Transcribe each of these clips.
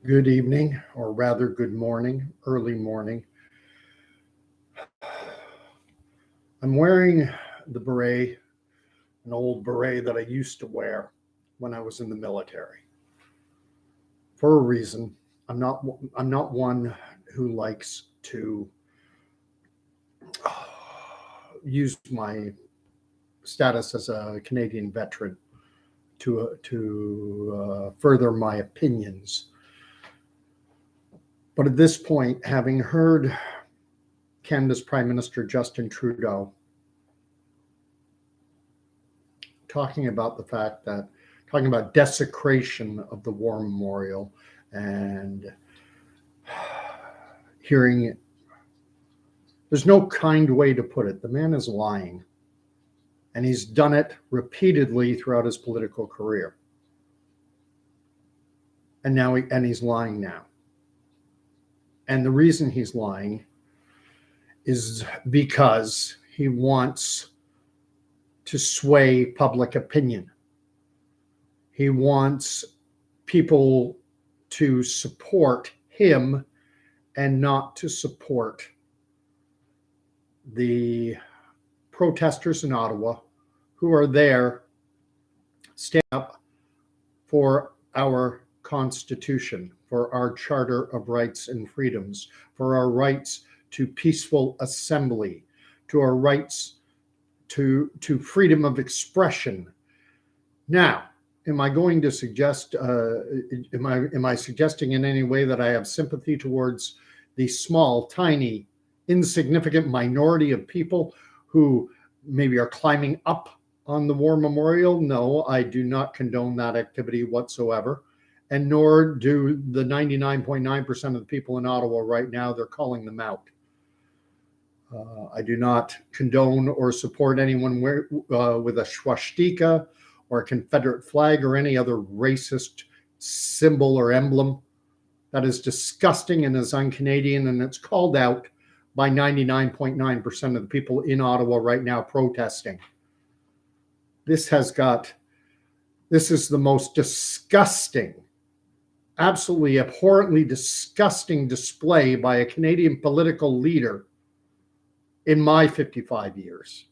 Good evening, or rather, good morning, early morning. I'm wearing the beret, an old beret that I used to wear when I was in the military. For a reason, I'm not I'm not one who likes to use my status as a Canadian veteran to further my opinions. But at this point, having heard Canada's Prime Minister Justin Trudeau talking about desecration of the war memorial and hearing there's no kind way to put it. The man is lying, and he's done it repeatedly throughout his political career. And he's lying now. And the reason he's lying is because he wants to sway public opinion. He wants people to support him and not to support the protesters in Ottawa who are there standing up for our Constitution, for our Charter of Rights and Freedoms, for our rights to peaceful assembly, to our rights to freedom of expression. Now, am I going to suggest? Am I suggesting in any way that I have sympathy towards the small, tiny, insignificant minority of people who maybe are climbing up on the war memorial? No, I do not condone that activity whatsoever, and nor do the 99.9% of the people in Ottawa right now. They're calling them out. I do not condone or support anyone with a swastika or a Confederate flag or any other racist symbol or emblem. That is disgusting and is un-Canadian, and it's called out by 99.9% of the people in Ottawa right now protesting. This is the most disgusting, absolutely abhorrently disgusting display by a Canadian political leader in my 55 years.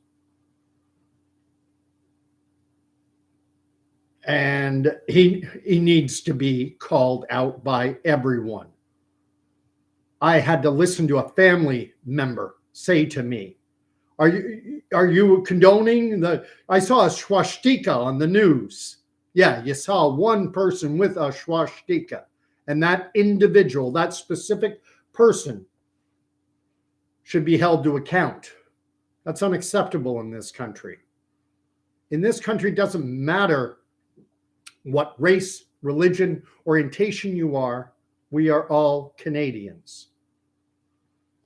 And he needs to be called out by everyone. I had to listen to a family member say to me, are you condoning I saw a swastika on the news. Yeah, you saw one person with a swastika, and that individual, that specific person, should be held to account. That's unacceptable in this country. In this country, it doesn't matter what race, religion, orientation you are, we are all Canadians.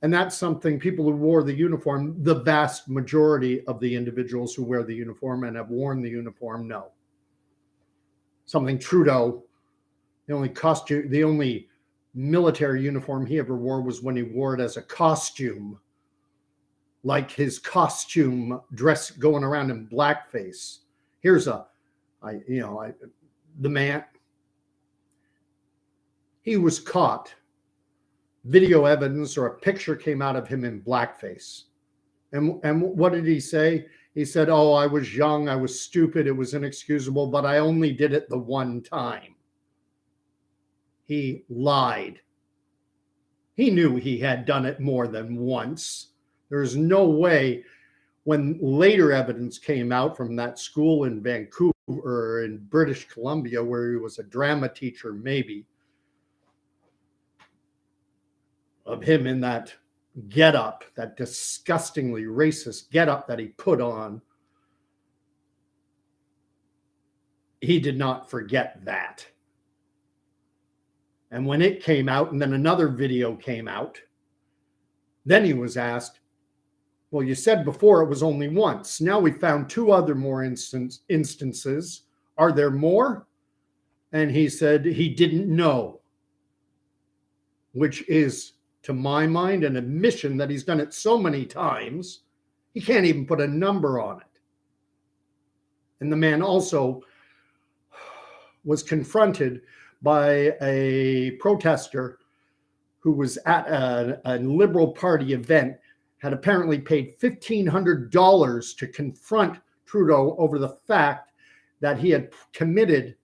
And that's something people who wore the uniform, the vast majority of the individuals who wear the uniform and have worn the uniform know. Something Trudeau, the only military uniform he ever wore was when he wore it as a costume, like his costume dress going around in blackface. Here's the man. He was caught. Video evidence or a picture came out of him in blackface. And what did he say? He said, "Oh, I was young, I was stupid, it was inexcusable, but I only did it the one time." He lied. He knew he had done it more than once. There's no way, when later evidence came out from that school in Vancouver or in British Columbia, where he was a drama teacher, maybe, of him in that getup, that disgustingly racist getup that he put on, he did not forget that. And when it came out, and then another video came out, then he was asked, "Well, you said before it was only once. Now we found two other more instances. Are there more?" And he said he didn't know, which is, to my mind, an admission that he's done it so many times, he can't even put a number on it. And the man also was confronted by a protester who was at a Liberal Party event, had apparently paid $1,500 to confront Trudeau over the fact that he had committed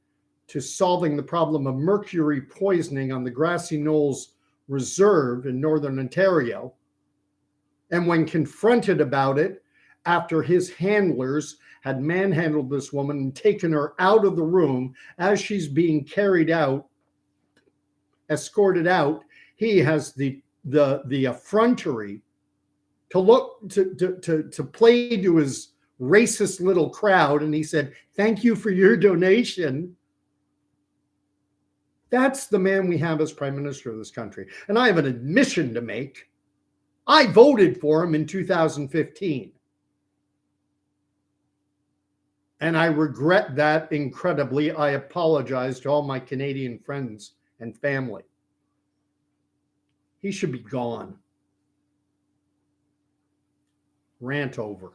to solving the problem of mercury poisoning on the Grassy Knolls Reserve in Northern Ontario. And when confronted about it, after his handlers had manhandled this woman and taken her out of the room as she's being carried out, escorted out, he has the effrontery to look to play to his racist little crowd, and he said, "Thank you for your donation." That's the man we have as Prime Minister of this country. And I have an admission to make. I voted for him in 2015. And I regret that incredibly. I apologize to all my Canadian friends and family. He should be gone. Rant over.